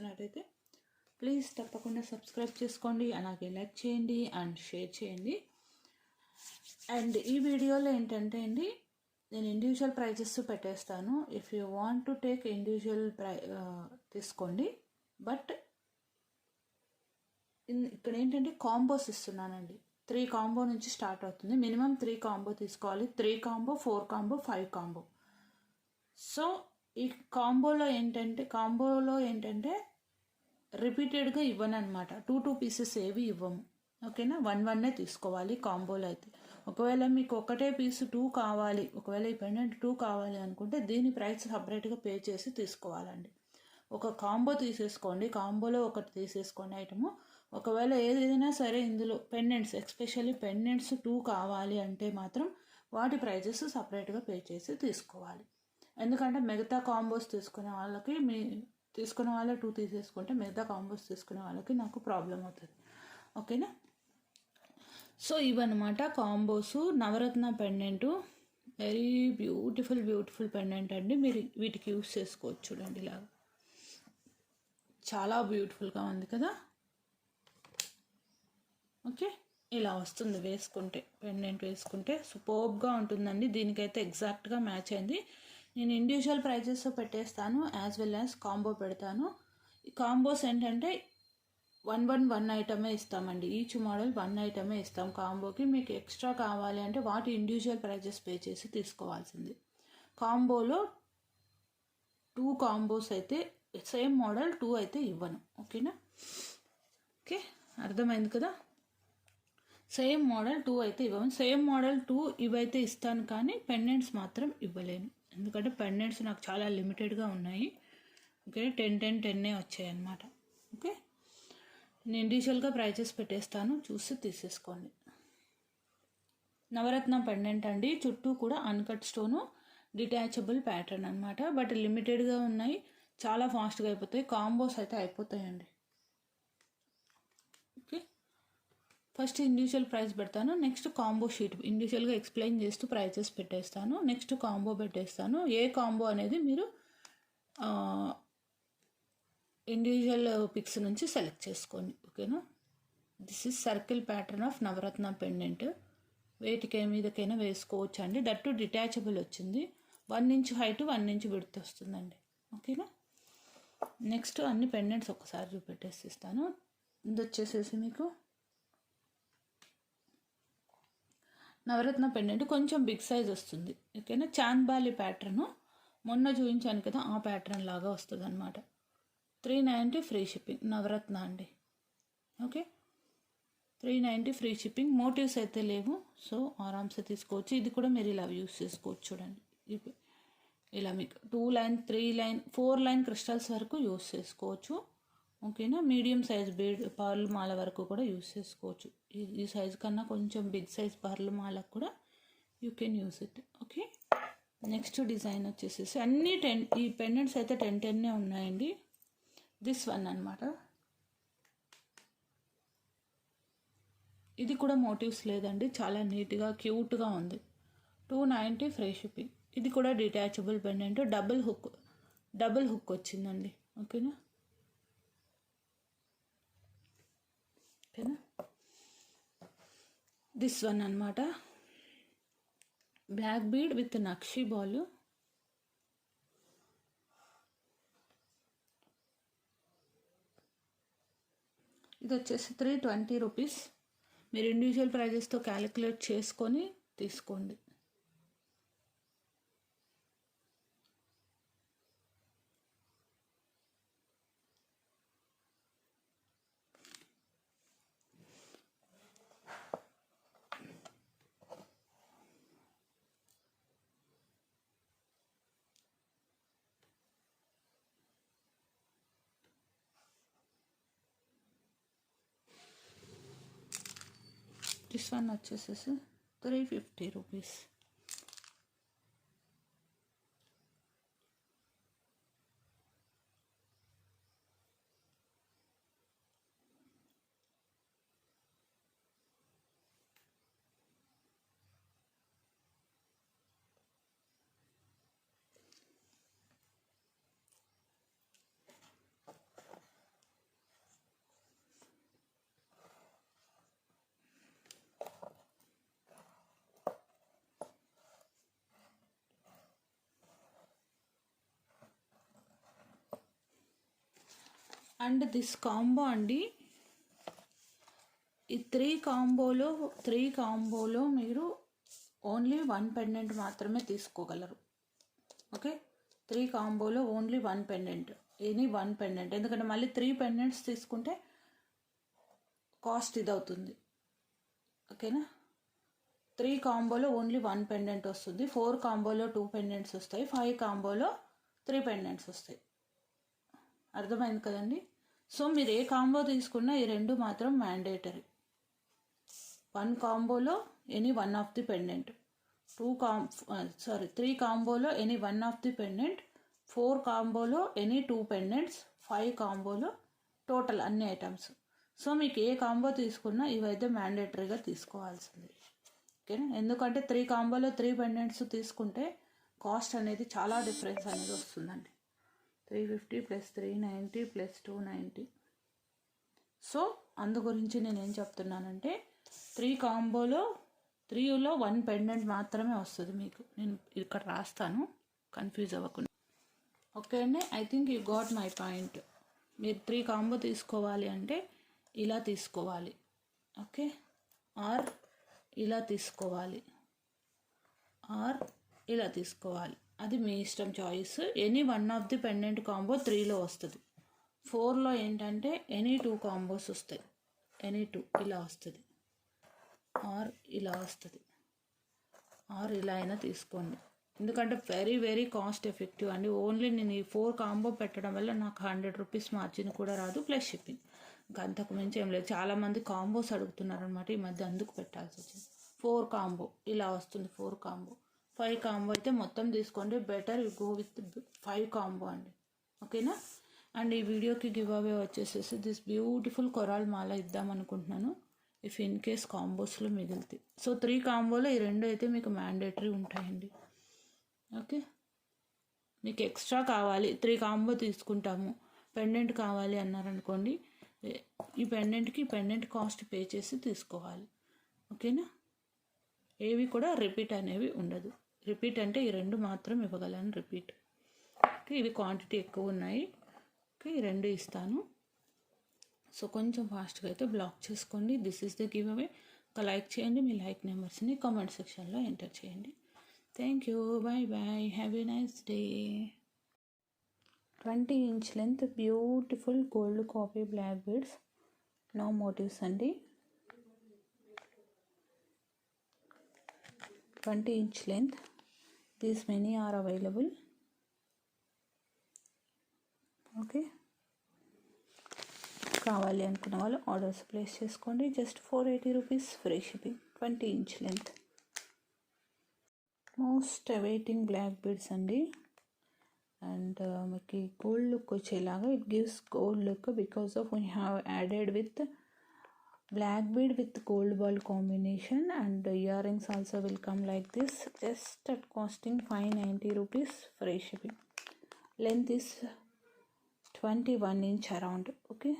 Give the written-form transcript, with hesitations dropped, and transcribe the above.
చూస్తున్నట్టయితే ప్లీజ్ తప్పకుండా సబ్స్క్రైబ్ చేసుకోండి, అలాగే లైక్ చేయండి అండ్ షేర్ చేయండి. అండ్ ఈ వీడియోలో ఏంటంటే అండి, నేను ఇండివిజువల్ ప్రైజెస్ పెట్టేస్తాను. If you want to take individual తీసుకోండి. బట్ ఇక్కడ ఏంటంటే కాంబోస్ ఇస్తున్నానండి. 3 కాంబో నుంచి స్టార్ట్ అవుతుంది. మినిమం 3 కాంబో తీసుకోవాలి. 3 కాంబో, 4 కాంబో, 5 కాంబో. సో ఈ కాంబోలో ఏంటంటే రిపీటెడ్గా ఇవ్వను అనమాట. 2 పీసెస్ ఏవి ఇవ్వము. ఓకేనా, 1 తీసుకోవాలి కాంబోలో అయితే. ఒకవేళ మీకు ఒకటే పీస్ 2 కావాలి, ఒకవేళ ఈ పెండెంట్ 2 కావాలి అనుకుంటే దీని ప్రైస్ సపరేట్గా పే చేసి తీసుకోవాలండి. ఒక కాంబో తీసేసుకోండి, కాంబోలో ఒకటి తీసేసుకోండి ఐటము. ఒకవేళ ఏదైనా సరే ఇందులో పెండెంట్స్, ఎస్పెషల్లీ పెండెంట్స్ 2 కావాలి అంటే మాత్రం వాటి ప్రైజెస్ సపరేట్గా పే చేసి తీసుకోవాలి. ఎందుకంటే మిగతా కాంబోస్ తీసుకునే వాళ్ళకి, తీసుకునే వాళ్ళే 2 తీసేసుకుంటే మిగతా కాంబోస్ తీసుకునే వాళ్ళకి నాకు ప్రాబ్లం అవుతుంది. ఓకేనా, సో ఇవన్నమాట కాంబోస్. నవరత్న పెండెంట్ వెరీ బ్యూటిఫుల్ పెండెంట్ అండి. మీరు వీటికి యూస్ చేసుకోవచ్చు. చూడండి, ఇలాగా చాలా బ్యూటిఫుల్గా ఉంది కదా. ఓకే, ఇలా వస్తుంది వేసుకుంటే, పెండెంట్ వేసుకుంటే సూపర్బ్గా ఉంటుందండి. దీనికైతే ఎగ్జాక్ట్గా మ్యాచ్ అయింది. నేను ఇండివిజువల్ ప్రైజెస్ పెట్టేస్తాను, యాజ్ వెల్ యాజ్ కాంబో పెడతాను. ఈ కాంబోస్ ఏంటంటే 1 ఐటమే ఇస్తామండి. ఈచ్ మోడల్ 1 ఐటమే ఇస్తాం కాంబోకి. మీకు ఎక్స్ట్రా కావాలి అంటే వాటి ఇండివిజువల్ ప్రైజెస్ పే చేసి తీసుకోవాల్సింది. కాంబోలో 2 కాంబోస్ అయితే సేమ్ మోడల్ 2 అయితే ఇవ్వను. ఓకేనా, ఓకే, అర్థమైంది కదా. సేమ్ మోడల్ 2 అయితే ఇవ్వను. సేమ్ మోడల్ 2 ఇవైతే ఇస్తాను, కానీ పెండెంట్స్ మాత్రం ఇవ్వలేను. ఎందుకంటే పెండెంట్స్ నాకు చాలా లిమిటెడ్గా ఉన్నాయి. ఓకే, 10 వచ్చాయి అన్నమాట. ఓకే, నేను ఇండివిజువల్గా ప్రైజెస్ పెట్టేస్తాను, చూసి తీసేసుకోండి. నవరత్న పెండెంట్ అండి, చుట్టూ కూడా అన్కట్ స్టోను, డిటాచబుల్ ప్యాటర్న్ అనమాట. బట్ లిమిటెడ్గా ఉన్నాయి, చాలా ఫాస్ట్గా అయిపోతాయి. కాంబోస్ అయితే అయిపోతాయండి. ఓకే, ఫస్ట్ ఇండివిజువల్ ప్రైస్ పెడతాను, నెక్స్ట్ కాంబో షీట్ ఇండివిజువల్గా ఎక్స్ప్లెయిన్ చేస్తూ ప్రైజెస్ పెట్టేస్తాను, నెక్స్ట్ కాంబో పెట్టేస్తాను. ఏ కాంబో అనేది మీరు ఇండివిజువల్ పిక్స్ నుంచి సెలెక్ట్ చేసుకోండి. ఓకేనా, this is circle pattern of Navaratna pendant. వేటికే మీదకైనా వేసుకోవచ్చు అండి. దట్టు డిటాచబుల్ వచ్చింది. 1 ఇంచ్ హైట్, 1 ఇంచ్ విడ్త్ వస్తుందండి. ఓకేనా, నెక్స్ట్ అన్ని పెండెంట్స్ ఒకసారి చూపెట్టేసి ఇస్తాను. ఇది వచ్చేసేసి మీకు నవరత్న పెండెంట్ కొంచెం బిగ్ సైజ్ వస్తుంది. ఓకేనా, చాంద్బాలి ప్యాటర్ను మొన్న చూపించాను కదా, ఆ ప్యాటర్న్ లాగా వస్తుంది అనమాట. 390 ఫ్రీ షిప్పింగ్, నవరత్న అండి. Okay, 390 free shipping. మోటివ్స్ అయితే లేవు, సో ఆరామ్సే తీసుకోవచ్చు. ఇది కూడా మీరు ఇలా యూస్ చేసుకోవచ్చు. చూడండి, ఇలా మీకు 2 లైన్, 3 లైన్, 4 లైన్ క్రిస్టల్స్ వరకు యూస్ చేసుకోవచ్చు. ఓకేనా, మీడియం సైజ్ బీడ్ పర్ల్ మాల వరకు కూడా యూస్ చేసుకోవచ్చు. ఈ సైజ్ కన్నా కొంచెం బిగ్ సైజ్ పర్ల్ మాలకు కూడా you can use it. Okay, next design వచ్చేసేసి అన్నీ 10, ఈ పెండెంట్స్ అయితే 10 ఉన్నాయండి. దిస్ వన్ అనమాట. ఇది కూడా మోటివ్స్ లేదండి, చాలా నీట్గా క్యూట్గా ఉంది. 290 ఫ్రీ షిప్పింగ్. ఇది కూడా డిటాచబుల్ పెండెంట్, డబుల్ హుక్ వచ్చిందండి. ఓకేనా, ఓకేనా, దిస్ వన్ అనమాట. బ్లాక్ బీడ్ విత్ నక్షి బాల్. ఇది వచ్చేసి 320 రూపీస్. మీరు ఇండివిజువల్ ప్రైజెస్తో క్యాలిక్యులేట్ చేసుకొని తీసుకోండి. దిస్ వన్ వచ్చేసేసి 350 రూపీస్. అండ్ దిస్ కాంబో అండి, ఈ త్రీ కాంబోలో మీరు ఓన్లీ 1 పెండెంట్ మాత్రమే తీసుకోగలరు. ఓకే, 3 కాంబోలో ఓన్లీ 1 పెండెంట్, ఎనీ 1 పెండెంట్. ఎందుకంటే మళ్ళీ 3 పెండెంట్స్ తీసుకుంటే కాస్ట్ ఇది అవుతుంది. ఓకేనా, 3 కాంబోలో ఓన్లీ 1 పెండెంట్ వస్తుంది. 4 కాంబోలో 2 పెండెంట్స్ వస్తాయి. 5 కాంబోలో 3 పెండెంట్స్ వస్తాయి. అర్థమైంది కదండి. సో మీరు ఏ కాంబో తీసుకున్నా ఈ రెండు మాత్రం మ్యాండేటరీ. 1 కాంబోలో ఎనీ 1 ఆఫ్ ది పెండెంట్, 3 కాంబోలో ఎనీ 1 ఆఫ్ ది పెండెంట్, 4 కాంబోలో ఎనీ 2 పెండెంట్స్, 5 కాంబోలో టోటల్ అన్ని ఐటమ్స్. సో మీకు ఏ కాంబో తీసుకున్నా ఇవైతే మ్యాండేటరీగా తీసుకోవాల్సింది. ఓకేనా, ఎందుకంటే 3 కాంబోలో 3 పెండెంట్స్ తీసుకుంటే కాస్ట్ అనేది చాలా డిఫరెన్స్ అనేది వస్తుందండి. 350 + 390 + 290. సో అందు గురించి నేను ఏం చెప్తున్నానంటే 3 కాంబోలో 3లో 1 పెండెంట్ మాత్రమే వస్తుంది మీకు. నేను ఇక్కడ రాస్తాను, కన్ఫ్యూజ్ అవ్వకుండా. ఓకే అండి, I think you got my point. మీరు 3 కాంబో తీసుకోవాలి అంటే ఇలా తీసుకోవాలి. ఓకే, ఆర్ ఇలా తీసుకోవాలి, ఆర్ ఇలా తీసుకోవాలి. అది మీ ఇష్టం, choice. Any 1 of the pendant combo 3లో వస్తుంది. 4లో ఏంటంటే ఎనీ 2 కాంబోస్ వస్తాయి. ఎనీ 2 ఇలా వస్తుంది, ఆర్ ఇలా వస్తుంది, ఆర్ ఇలా అయినా తీసుకోండి. ఎందుకంటే వెరీ వెరీ కాస్ట్ ఎఫెక్టివ్ అండి. ఓన్లీ నేను ఈ 4 కాంబో పెట్టడం వల్ల నాకు 100 రూపీస్ మార్జిన్ కూడా రాదు, ప్లస్ షిప్పింగ్. ఇంకా అంతకు మించి ఏం లేదు. చాలామంది కాంబోస్ అడుగుతున్నారు అనమాట ఈ మధ్య, అందుకు పెట్టాల్సి వచ్చింది. 4 కాంబో ఇలా వస్తుంది, 4 కాంబో. 5 కాంబో అయితే మొత్తం తీసుకోండి, better you go with 5 combo అండి. ఓకేనా, అండ్ ఈ వీడియోకి గివ్ అవే వచ్చేసేసి దిస్ బ్యూటిఫుల్ కొరాల్ మాల ఇద్దాం అనుకుంటున్నాను, ఇఫ్ ఇన్ కేస్ కాంబోస్లో మిగిలితే. సో 3 కాంబోలో ఈ రెండు అయితే మీకు మ్యాండేటరీ ఉంటాయండి. ఓకే, మీకు ఎక్స్ట్రా కావాలి 3 కాంబో తీసుకుంటాము, పెండెంట్ కావాలి అన్నారనుకోండి, ఈ పెండెంట్కి పెండెంట్ కాస్ట్ పే చేసి తీసుకోవాలి. ఓకేనా, ఏవి కూడా రిపీట్ అనేవి ఉండదు. రిపీట్ అంటే ఈ రెండు మాత్రం ఇవ్వగలను, రిపీట్. ఓకే, ఇవి క్వాంటిటీ ఎక్కువ ఉన్నాయి. ఓకే, ఈ రెండు ఇస్తాను. సో కొంచెం ఫాస్ట్గా అయితే బ్లాక్ చేసుకోండి. This is the giveaway. ఒక లైక్ చేయండి, మీ లైక్ నెంబర్స్ని కామెంట్ సెక్షన్లో ఎంటర్ చేయండి. Thank you, bye bye, have a nice day. 20 inch length beautiful gold copy black beads, no motives అండి. 20 inch length, these many are available. Okay, కావాలి అనుకున్న వాళ్ళు ఆర్డర్స్ ప్లేస్ చేసుకోండి. Just 480 rupees, free shipping. 20 inch length, most awaiting black beads అండి. And మీకు gold look వచ్చేలాగా, it gives gold look because of we have added with black bead with gold ball combination. And earrings also will come like this, just at costing 590 rupees, free shipping. Length is 21 inch around. Okay,